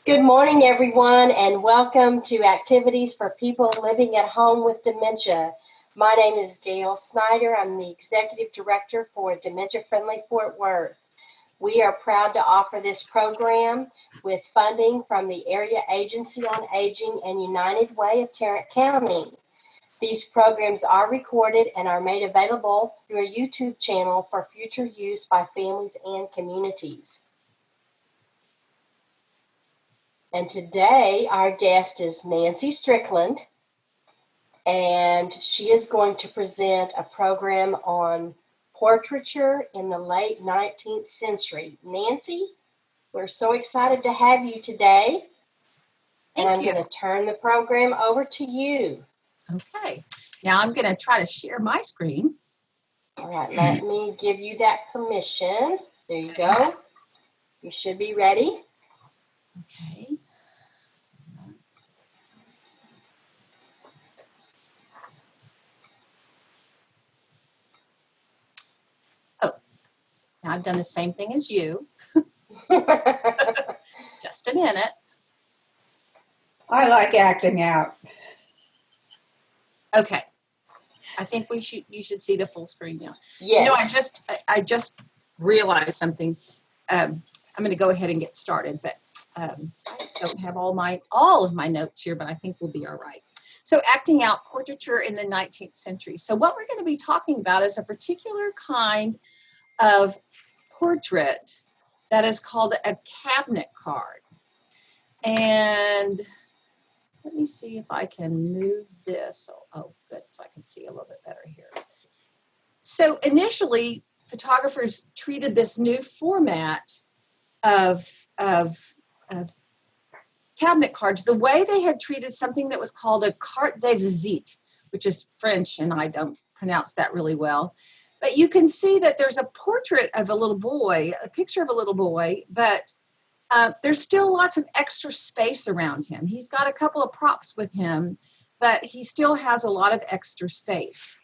Good morning, everyone, and welcome to Activities for People Living at Home with Dementia. My name is Gail Snyder. I'm the Executive Director for Dementia Friendly Fort Worth. We are proud to offer this program with funding from the Area Agency on Aging and United Way of Tarrant County. These programs are recorded and are made available through a YouTube channel for future use by families and communities. And today our guest is Nancy Strickland, and she is going to present a program on portraiture in the late 19th century. Nancy, we're so excited to have you today. And I'm going to turn the program over to you. Okay, now I'm going to try to share my screen. All right, let me give you that permission. There you go. You should be ready. Okay. Oh, now I've done the same thing as you. Just a minute. I like acting out. Okay. I think you should see the full screen now. Yes. You know, I just realized something. I'm going to go ahead and get started, but I don't have all of my notes here, but I think we'll be all right. So acting out portraiture in the 19th century. So what we're going to be talking about is a particular kind of portrait that is called a cabinet card. And let me see if I can move this. Oh, good. So I can see a little bit better here. So initially, photographers treated this new format of cabinet cards the way they had treated something that was called a carte de visite, which is French, and I don't pronounce that really well. But you can see that there's a portrait of a little boy, a picture of a little boy, but there's still lots of extra space around him. He's got a couple of props with him, but he still has a lot of extra space.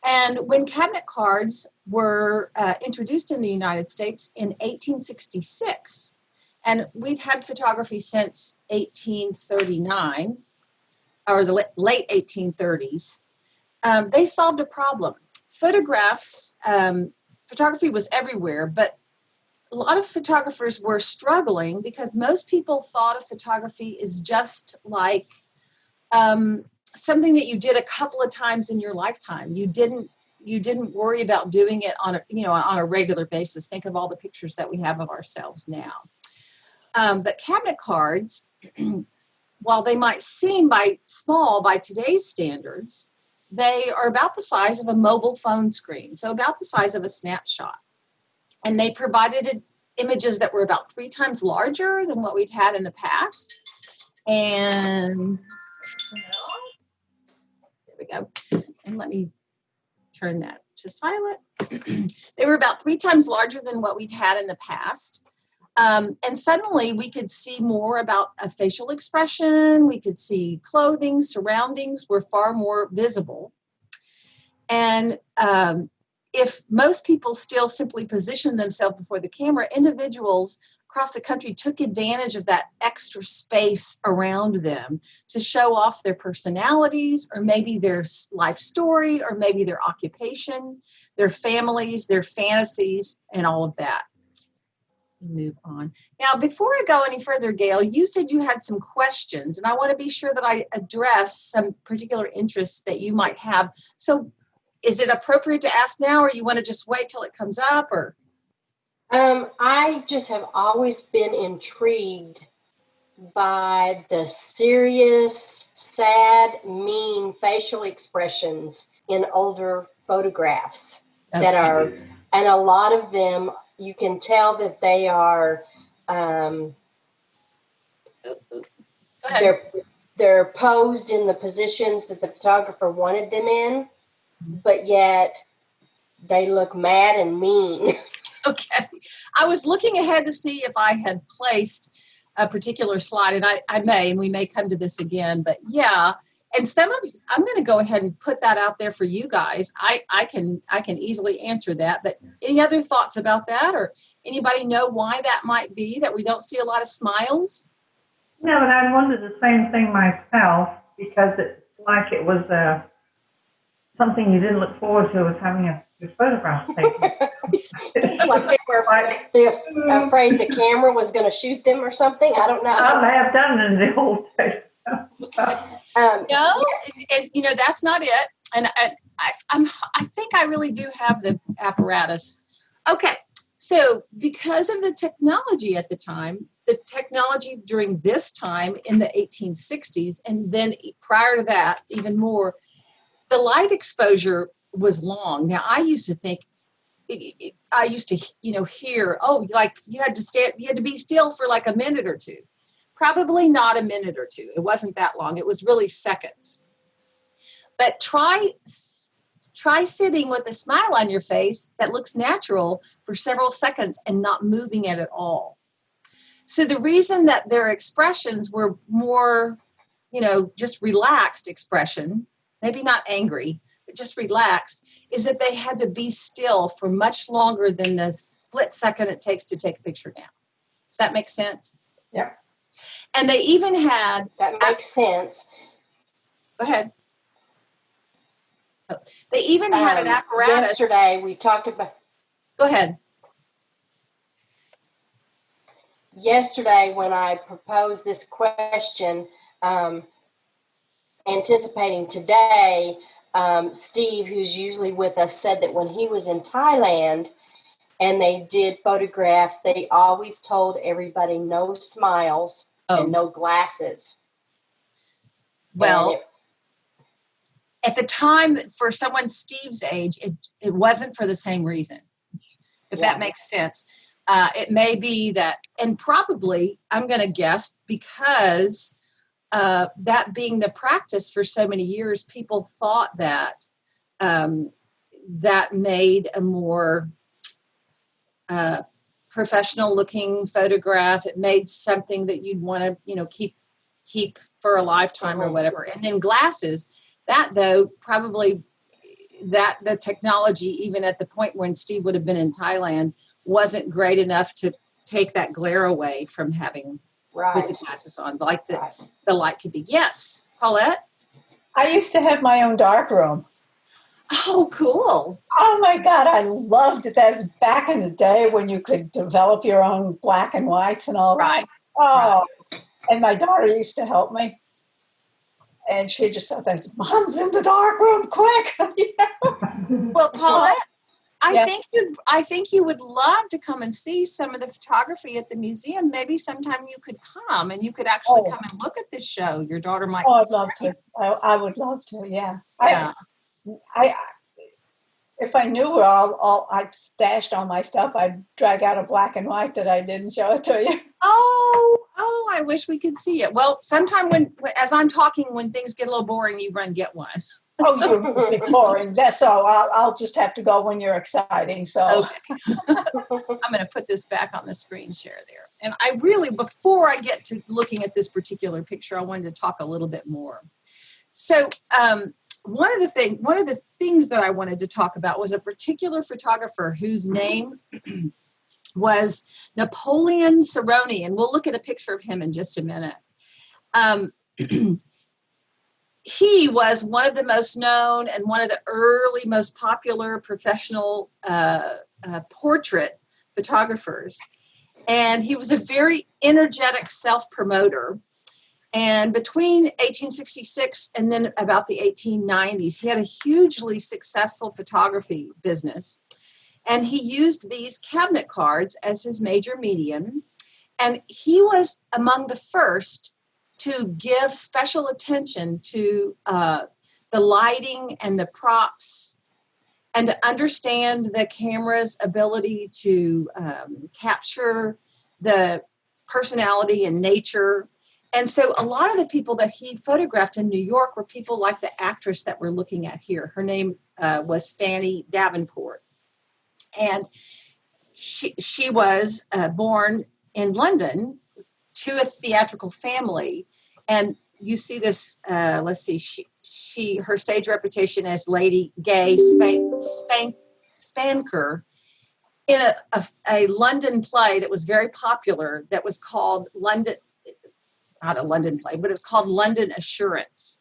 And when cabinet cards were introduced in the United States in 1866, and we'd had photography since 1839, or the late 1830s, they solved a problem. Photography was everywhere, but a lot of photographers were struggling because most people thought of photography as just like something that you did a couple of times in your lifetime. You didn't worry about doing it on a regular basis. Think of all the pictures that we have of ourselves now. But cabinet cards, while they might seem small by today's standards, they are about the size of a mobile phone screen, so about the size of a snapshot. And they provided images that were about 3 times larger than what we'd had in the past. And there we go. And let me turn that to silent. They were about 3 times larger than what we'd had in the past. And suddenly we could see more about a facial expression. We could see clothing, surroundings were far more visible. And if most people still simply positioned themselves before the camera, individuals across the country took advantage of that extra space around them to show off their personalities, or maybe their life story, or maybe their occupation, their families, their fantasies, and all of that. Move on. Now, before I go any further, Gail, you said you had some questions, and I want to be sure that I address some particular interests that you might have. So is it appropriate to ask now, or you want to just wait till it comes up? Or I just have always been intrigued by the serious, sad, mean facial expressions in older photographs that are, and a lot of them, you can tell that they are, they're posed in the positions that the photographer wanted them in, but yet they look mad and mean. Okay. I was looking ahead to see if I had placed a particular slide, and I may, and we may come to this again, but yeah. And some of you, I'm going to go ahead and put that out there for you guys. I can easily answer that, but any other thoughts about that, or Anybody know why that might be, that we don't see a lot of smiles? Yeah, but I wondered the same thing myself because it's like it was something you didn't look forward to, was having your photograph taken. Like they were afraid the camera was going to shoot them or something. I don't know. I may have done it in the old days. No, and that's not it. And I think I really do have the apparatus. Okay, so because of the technology at the time, the technology during this time in the 1860s, and then prior to that, even more, the light exposure was long. Now, I used to think, I used to, hear, like you had to be still for like a minute or two. Probably not a minute or two. It wasn't that long. It was really seconds. But try sitting with a smile on your face that looks natural for several seconds and not moving it at all. So the reason that their expressions were more, just relaxed expression, maybe not angry, but just relaxed, is that they had to be still for much longer than the split second it takes to take a picture now. Does that make sense? Yeah. And they even had... That makes sense. Go ahead. They even had an apparatus. Yesterday, we talked about... Go ahead. Yesterday, when I proposed this question, anticipating today, Steve, who's usually with us, said that when he was in Thailand and they did photographs, they always told everybody no smiles and no glasses. Well, at the time, for someone Steve's age, it wasn't for the same reason, if that makes sense. It may be that, and probably, I'm going to guess, because that being the practice for so many years, people thought that that made a more professional looking photograph. It made something that you'd want to, keep for a lifetime or whatever. And then glasses, that though, probably that the technology, even at the point when Steve would have been in Thailand, wasn't great enough to take that glare away from having with the glasses on, like the light could be. Yes, Paulette? I used to have my own darkroom. Oh, cool. Oh my God, I loved it. That was back in the day when you could develop your own black and whites and all Right. that. Oh, right. And my daughter used to help me. And she just said, Mom's in the darkroom, quick. Well, Paulette, Yeah. I think you would love to come and see some of the photography at the museum. Maybe sometime you could come and you could actually come and look at this show. Your daughter might. Oh, I'd love to. I would love to. Yeah. Yeah. I if I knew where I stashed all my stuff, I'd drag out a black and white that I didn't show it to you. Oh, I wish we could see it. Well, sometime as I'm talking, when things get a little boring, you run get one. Oh, you're boring. That's all. I'll just have to go when you're exciting. So okay. I'm going to put this back on the screen share there. And I really, before I get to looking at this particular picture, I wanted to talk a little bit more. So one of the things that I wanted to talk about was a particular photographer whose name was Napoleon Cerrone, and we'll look at a picture of him in just a minute. He was one of the most known and one of the early, most popular professional portrait photographers. And he was a very energetic self-promoter. And between 1866 and then about the 1890s, he had a hugely successful photography business. And he used these cabinet cards as his major medium. And he was among the first to give special attention to the lighting and the props, and to understand the camera's ability to capture the personality and nature. And so a lot of the people that he photographed in New York were people like the actress that we're looking at here. Her name was Fanny Davenport. And she was born in London to a theatrical family. And you see this, let's see, her stage reputation as Lady Gay Spanker in a London play that was very popular that was called London, not a London play, but it was called London Assurance.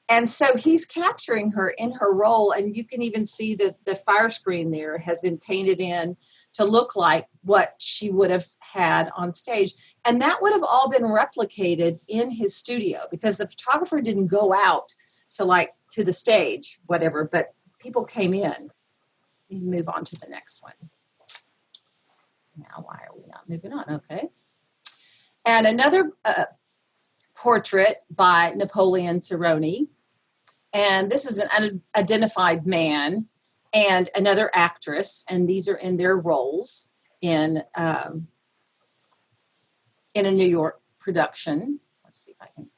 And so he's capturing her in her role, and you can even see the fire screen there has been painted in to look like what she would have had on stage. And that would have all been replicated in his studio because the photographer didn't go out to the stage, whatever, but people came in. We move on to the next one. Now, why are we not moving on? Okay. And another portrait by Napoleon Cerrone. And this is an unidentified man and another actress. And these are in their roles in a New York production. Let's see if I can.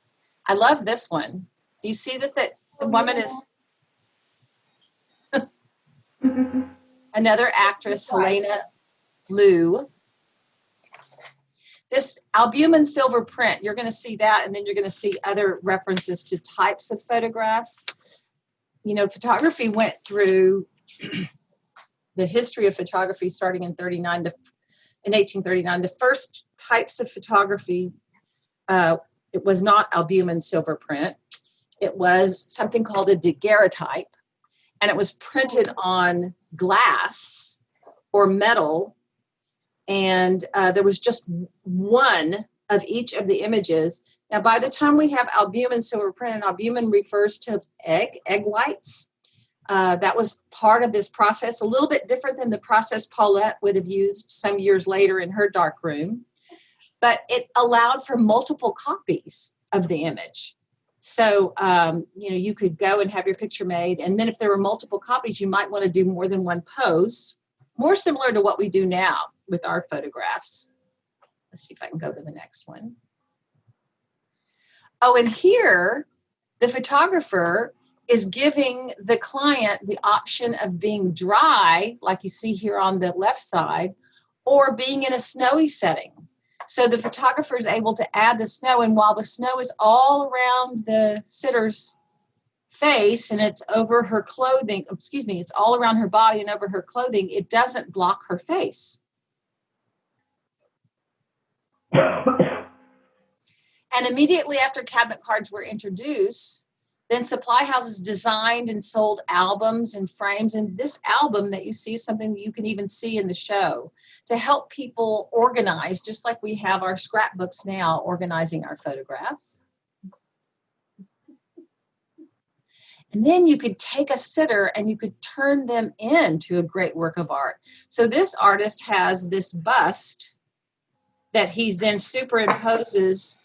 I love this one. Do you see that the woman is another actress, Helena Liu. This albumin silver print, you're going to see that, and then you're going to see other references to types of photographs. You know, photography went through the history of photography starting in 1839. The first types of photography, it was not albumin silver print. It was something called a daguerreotype, and it was printed on glass or metal. And there was just one of each of the images. Now, by the time we have albumin silver print, and albumin refers to egg whites, that was part of this process, a little bit different than the process Paulette would have used some years later in her dark room. But it allowed for multiple copies of the image. So, you could go and have your picture made. And then if there were multiple copies, you might want to do more than one pose, more similar to what we do now with our photographs. Let's see if I can go to the next one. Oh, and here, the photographer is giving the client the option of being dry, like you see here on the left side, or being in a snowy setting. So the photographer is able to add the snow, and while the snow is all around the sitter's face and it's over her clothing, it's all around her body and over her clothing, it doesn't block her face. And immediately after cabinet cards were introduced, then supply houses designed and sold albums and frames. And this album that you see is something that you can even see in the show to help people organize, just like we have our scrapbooks now organizing our photographs. And then you could take a sitter and you could turn them into a great work of art. So this artist has this bust that he then superimposes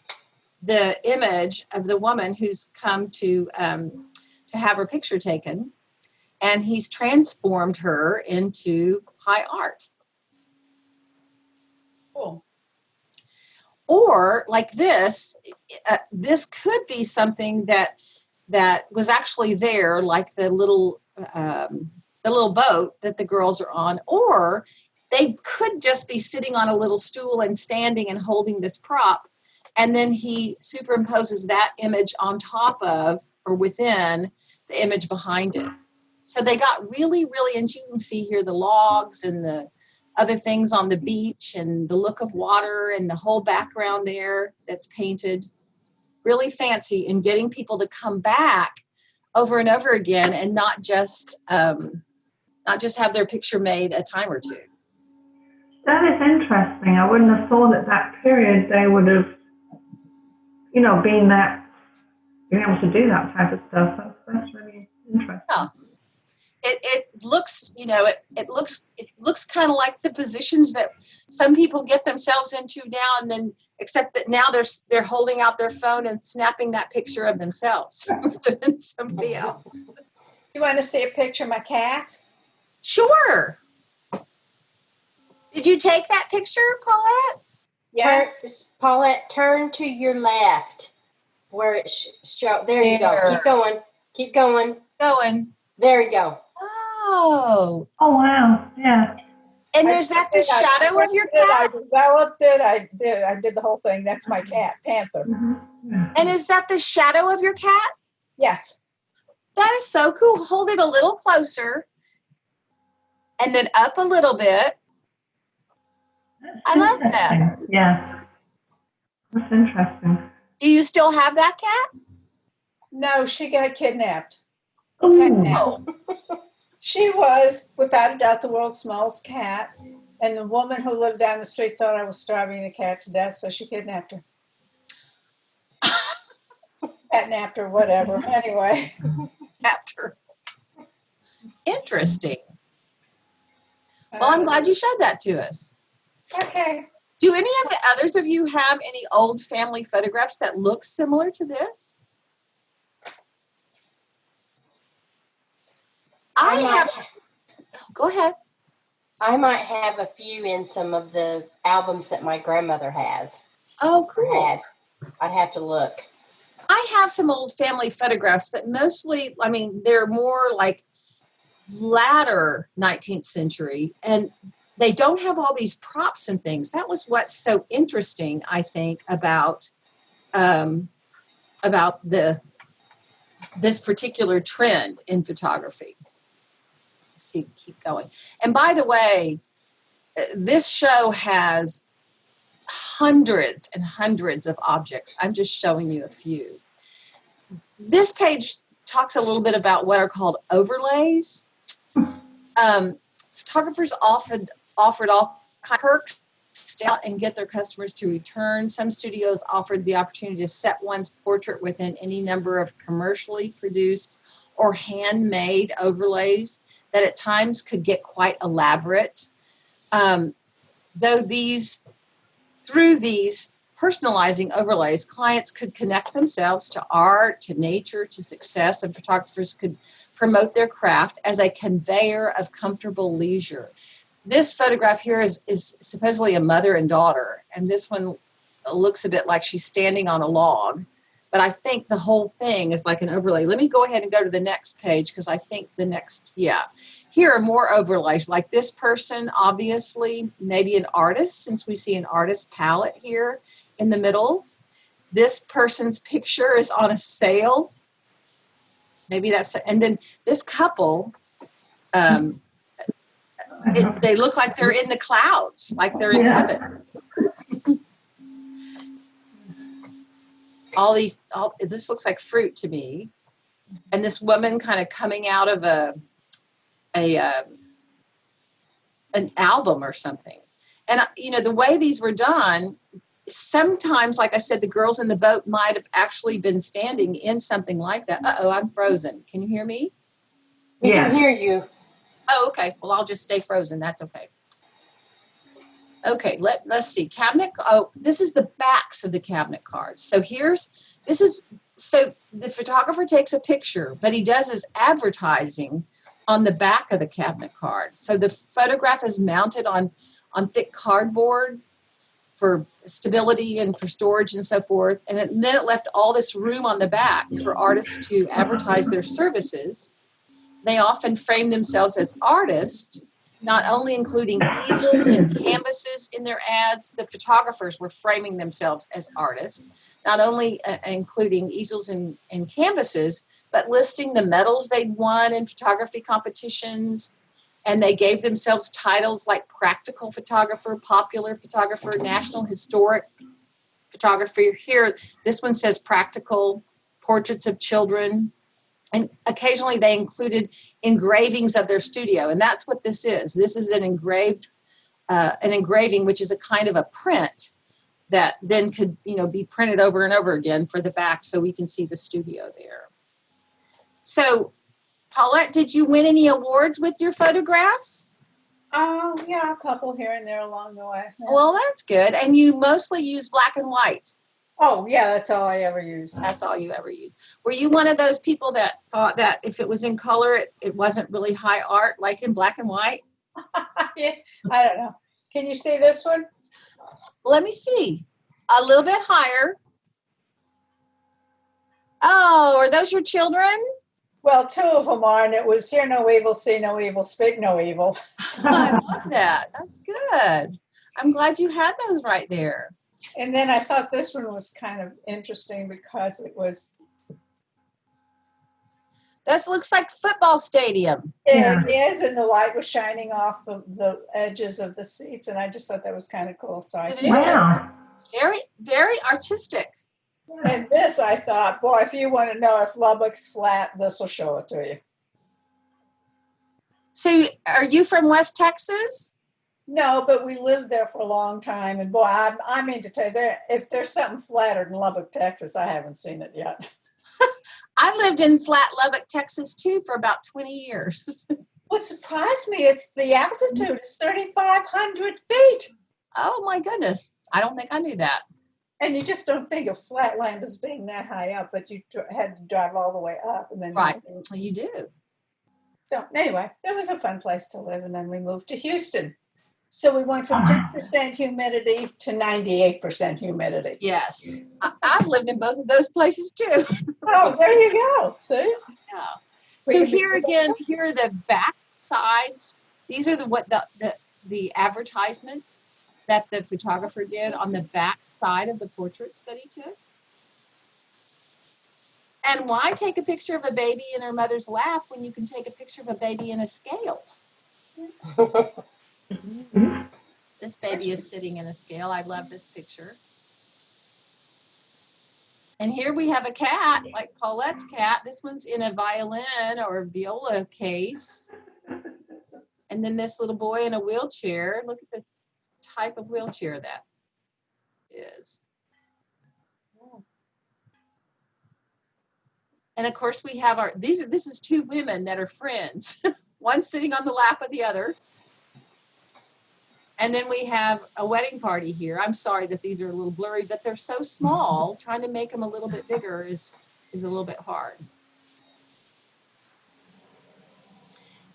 the image of the woman who's come to have her picture taken, and he's transformed her into high art. Cool. Or like this, this could be something that was actually there, like the little boat that the girls are on, or they could just be sitting on a little stool and standing and holding this prop. And then he superimposes that image on top of or within the image behind it. So they got really, really, and you can see here the logs and the other things on the beach and the look of water and the whole background there that's painted. Really fancy in getting people to come back over and over again and not just have their picture made a time or two. That is interesting. I wouldn't have thought at that period they would have, being able to do that type of stuff. That's really interesting. Yeah. It looks, it looks kind of like the positions that some people get themselves into now, and then except that now they're holding out their phone and snapping that picture of themselves rather than somebody else. You want to see a picture of my cat? Sure. Did you take that picture, Paulette? Yes. Paulette, turn to your left where it there you go. Keep going. There you go. Oh. Oh, wow. Yeah. And is that the shadow of your cat? I did the whole thing. That's my cat, Panther. Mm-hmm. And is that the shadow of your cat? Yes. That is so cool. Hold it a little closer and then up a little bit. I love that. Interesting. Yes. That's interesting. Do you still have that cat? No, she got kidnapped. Ooh. Oh, She was, without a doubt, the world's smallest cat. And the woman who lived down the street thought I was starving the cat to death, so she kidnapped her. Catnapped her, whatever. Anyway. captor. Interesting. Well, I'm glad you showed that to us. Okay. Do any of the others of you have any old family photographs that look similar to this? Go ahead. I might have a few in some of the albums that my grandmother has. Oh, Or cool. had. I'd have to look. I have some old family photographs, but mostly, I mean, they're more like latter 19th century, and they don't have all these props and things. That was what's so interesting, I think, about this particular trend in photography. Let's see, keep going. And by the way, this show has hundreds and hundreds of objects. I'm just showing you a few. This page talks a little bit about what are called overlays. Photographers often offered all kinds of perks out and get their customers to return. Some studios offered the opportunity to set one's portrait within any number of commercially produced or handmade overlays that at times could get quite elaborate. Through these personalizing overlays, clients could connect themselves to art, to nature, to success, and photographers could promote their craft as a conveyor of comfortable leisure. This photograph here is supposedly a mother and daughter, and this one looks a bit like she's standing on a log, but I think the whole thing is like an overlay. Let me go ahead and go to the next page because I think here are more overlays, like this person, obviously, maybe an artist, since we see an artist palette here in the middle. This person's picture is on a sail. Maybe and then this couple, they look like they're in the clouds, like they're in heaven. This looks like fruit to me. And this woman kind of coming out of an album or something. And, the way these were done, sometimes, like I said, the girls in the boat might have actually been standing in something like that. Uh-oh, I'm frozen. Can you hear me? We can hear you. Oh, okay. Well, I'll just stay frozen. That's okay. Okay, let's see. Cabinet. Oh, this is the backs of the cabinet cards. So the photographer takes a picture, but he does his advertising on the back of the cabinet card. So the photograph is mounted on thick cardboard for stability and for storage and so forth. And then it left all this room on the back for artists to advertise their services. They often frame themselves as artists, not only including easels and canvases in their ads. The photographers were framing themselves as artists, not only including easels and canvases, but listing the medals they'd won in photography competitions. And they gave themselves titles like practical photographer, popular photographer, national historic photographer. Here, this one says practical, portraits of children. And occasionally they included engravings of their studio. And that's what this is. This is an engraving, which is a kind of a print that then could, be printed over and over again for the back so we can see the studio there. So, Paulette, did you win any awards with your photographs? Oh, yeah, a couple here and there along the way. Yeah. Well, that's good. And you mostly use black and white. Oh, yeah, that's all I ever used. That's all you ever use. Were you one of those people that thought that if it was in color, it wasn't really high art, like in black and white? Yeah, I don't know. Can you see this one? Let me see. A little bit higher. Oh, are those your children? Well, two of them are, and it was hear no evil, see no evil, speak no evil. I love that. That's good. I'm glad you had those right there. And then I thought this one was kind of interesting because it was... This looks like football stadium. It is, and the light was shining off the edges of the seats, and I just thought that was kind of cool. So I It said, Wow. Very, very artistic. and this I thought, boy, if you want to know if Lubbock's flat, this will show it to you. So are you from West Texas? No, but we lived there for a long time, and boy, I mean to tell you, if there's something flatter than Lubbock, Texas, I haven't seen it yet. I lived in flat Lubbock, Texas too for about 20 years. What surprised me is the altitude is 3,500 feet. Oh my goodness. I don't think I knew that. And you just don't think of flatland as being that high up, but you had to drive all the way up. And then Right. You do. So anyway, it was a fun place to live. And then we moved to Houston. So we went from 10% humidity to 98% humidity. Yes. I've lived in both of those places too. Oh, there you go. See? Yeah. So here again, here are the back sides. These are the advertisements that the photographer did on the back side of the portraits that he took. And why take a picture of a baby in her mother's lap when you can take a picture of a baby in a scale? This baby is sitting in a scale. I love this picture. And here we have a cat, like Paulette's cat. This one's in a violin or viola case. And then this little boy in a wheelchair. Look at the type of wheelchair that is. And of course we have this is two women that are friends. One sitting on the lap of the other. And then we have a wedding party here. I'm sorry that these are a little blurry, but they're so small. Trying to make them a little bit bigger is a little bit hard.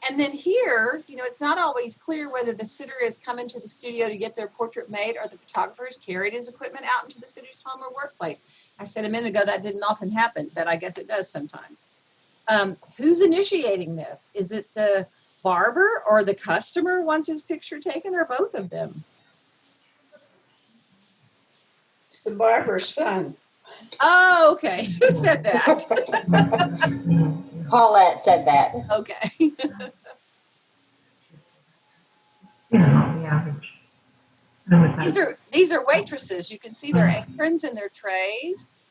And then here, it's not always clear whether the sitter has come into the studio to get their portrait made or the photographer has carried his equipment out into the sitter's home or workplace. I said a minute ago that didn't often happen, but I guess it does sometimes. Who's initiating this? Is it the barber or the customer wants his picture taken, or both of them? It's the barber's son. Oh, okay. Who said that? Paulette said that. Okay. Not the average. These are waitresses. You can see their aprons and their trays,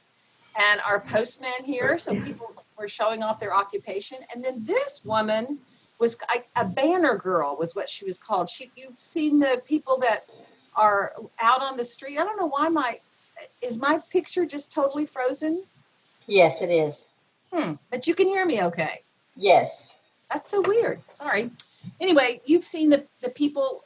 and our postman here. So people were showing off their occupation. And then this woman was a banner girl, was what she was called. You've seen the people that are out on the street. I don't know why is my picture just totally frozen? Yes, it is. But you can hear me okay. Yes. That's so weird. Sorry. Anyway, you've seen the people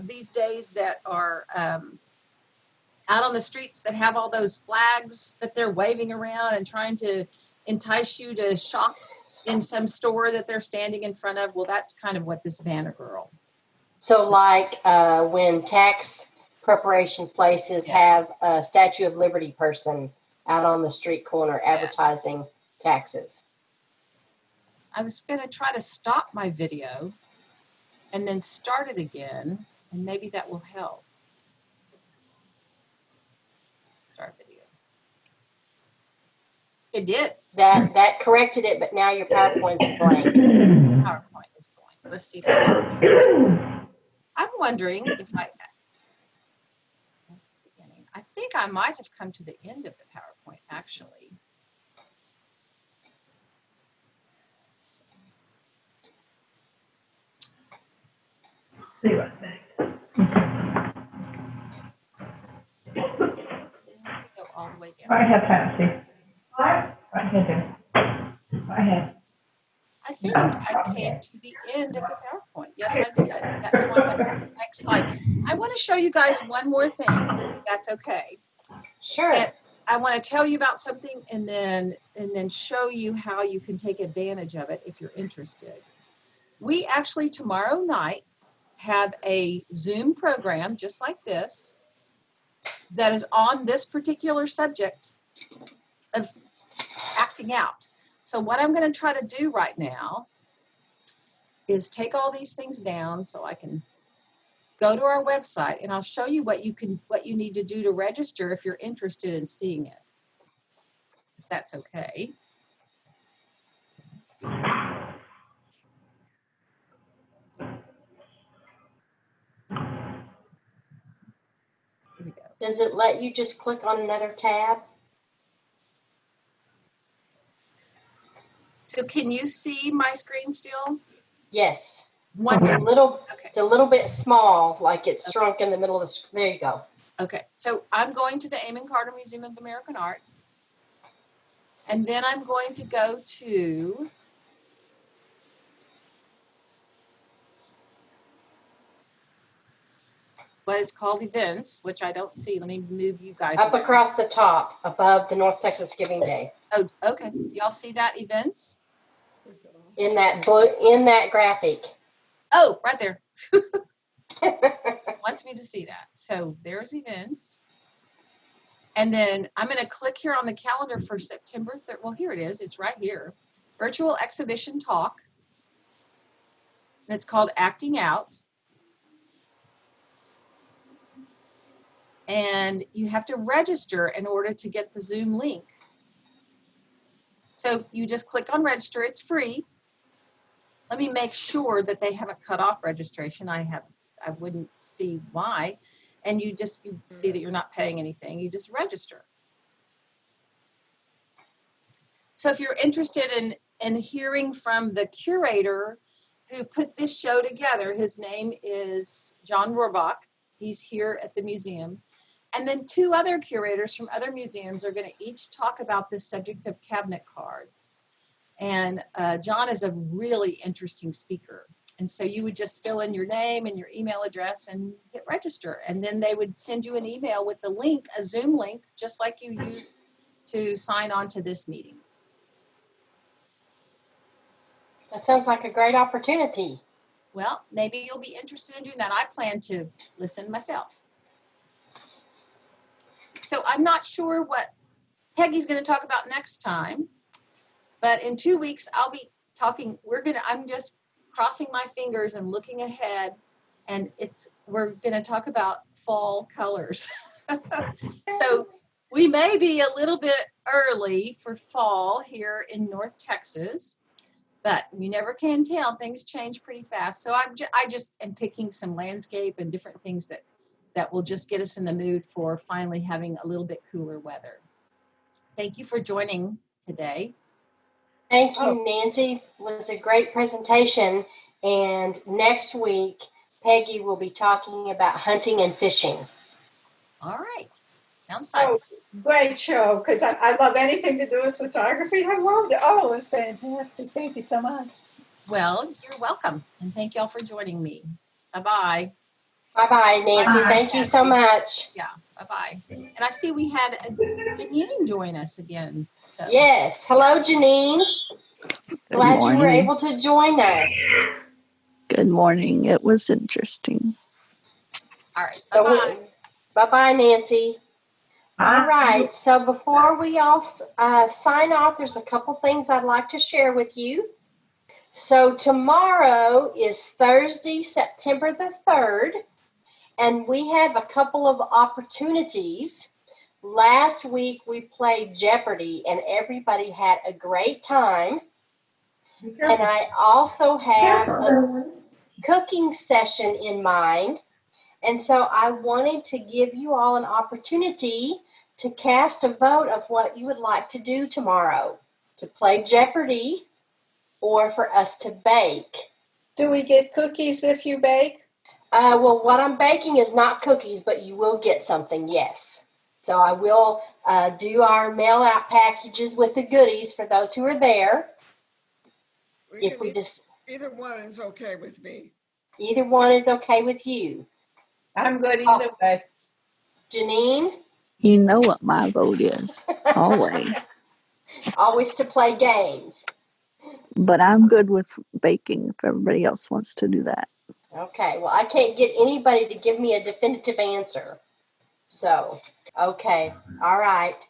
these days that are out on the streets that have all those flags that they're waving around and trying to entice you to shop in some store that they're standing in front of. Well, that's kind of what this banner girl. So like when tax preparation places have a Statue of Liberty person out on the street corner advertising taxes. I was going to try to stop my video and then start it again, and maybe that will help. Start video. It did. That corrected it, but now your PowerPoint's blank. PowerPoint is blank. Let's see if I can. I'm wondering if that's the beginning. I think I might have come to the end of the PowerPoint, actually. See what's next. Go all the way down. Right ahead, Patsy. Right ahead there. Right ahead. I think I came to the end of the PowerPoint. Yes, I did. That's one of the next slide. I want to show you guys one more thing, if that's okay. Sure. And I want to tell you about something and then show you how you can take advantage of it if you're interested. We actually tomorrow night have a Zoom program just like this that is on this particular subject of acting out. So what I'm going to try to do right now is take all these things down so I can go to our website, and I'll show you what you need to do to register if you're interested in seeing it. If that's okay. Does it let you just click on another tab? So can you see my screen still? Yes. Wonderful. It's a little bit small, like it's shrunk in the middle of the screen. There you go. Okay, so I'm going to the Amon Carter Museum of American Art. And then I'm going to go to what is called events, which I don't see. Let me move you guys Up around. across the top, above the North Texas Giving Day. Oh, okay. Y'all see that events? In that graphic. Oh, right there. Wants me to see that. So there's events. And then I'm going to click here on the calendar for September 3rd. Well, here it is. It's right here. Virtual exhibition talk. And it's called Acting Out. And you have to register in order to get the Zoom link. So you just click on register. It's free. Let me make sure that they haven't cut off registration. I wouldn't see why. And you see that you're not paying anything. You just register. So if you're interested in hearing from the curator who put this show together, his name is John Rohrbach. He's here at the museum. And then two other curators from other museums are going to each talk about this subject of cabinet cards. And John is a really interesting speaker. And so you would just fill in your name and your email address and hit register. And then they would send you an email with a link, a Zoom link, just like you use to sign on to this meeting. That sounds like a great opportunity. Well, maybe you'll be interested in doing that. I plan to listen myself. So I'm not sure what Peggy's going to talk about next time, but in 2 weeks I'll be talking. I'm just crossing my fingers and looking ahead, and we're going to talk about fall colors. So we may be a little bit early for fall here in North Texas, but you never can tell. Things change pretty fast. So I just am picking some landscape and different things that will just get us in the mood for finally having a little bit cooler weather. Thank you for joining today. Thank you, Nancy. It was a great presentation. And next week, Peggy will be talking about hunting and fishing. All right. Sounds fun. Oh, great show, because I love anything to do with photography. I loved it. Oh, it was fantastic. Thank you so much. Well, you're welcome. And thank y'all for joining me. Bye-bye. Bye-bye, Nancy. Bye. Thank you so much. Yeah, bye-bye. And I see we had Janine join us again. So. Yes. Hello, Janine. Glad you were able to join us. Good morning. It was interesting. All right. Bye-bye. Bye-bye, Nancy. All right. So before we all sign off, there's a couple things I'd like to share with you. So tomorrow is Thursday, September the 3rd, and we have a couple of opportunities. Last week we played Jeopardy, and everybody had a great time. And I also have a cooking session in mind. And so I wanted to give you all an opportunity to cast a vote of what you would like to do tomorrow, to play Jeopardy or for us to bake. Do we get cookies if you bake? Well, what I'm baking is not cookies, but you will get something, yes. So I will do our mail-out packages with the goodies for those who are there. Either one is okay with me. Either one is okay with you. I'm good either way. Janine? You know what my vote is, always. Always to play games. But I'm good with baking if everybody else wants to do that. Okay, well, I can't get anybody to give me a definitive answer. So, okay, all right.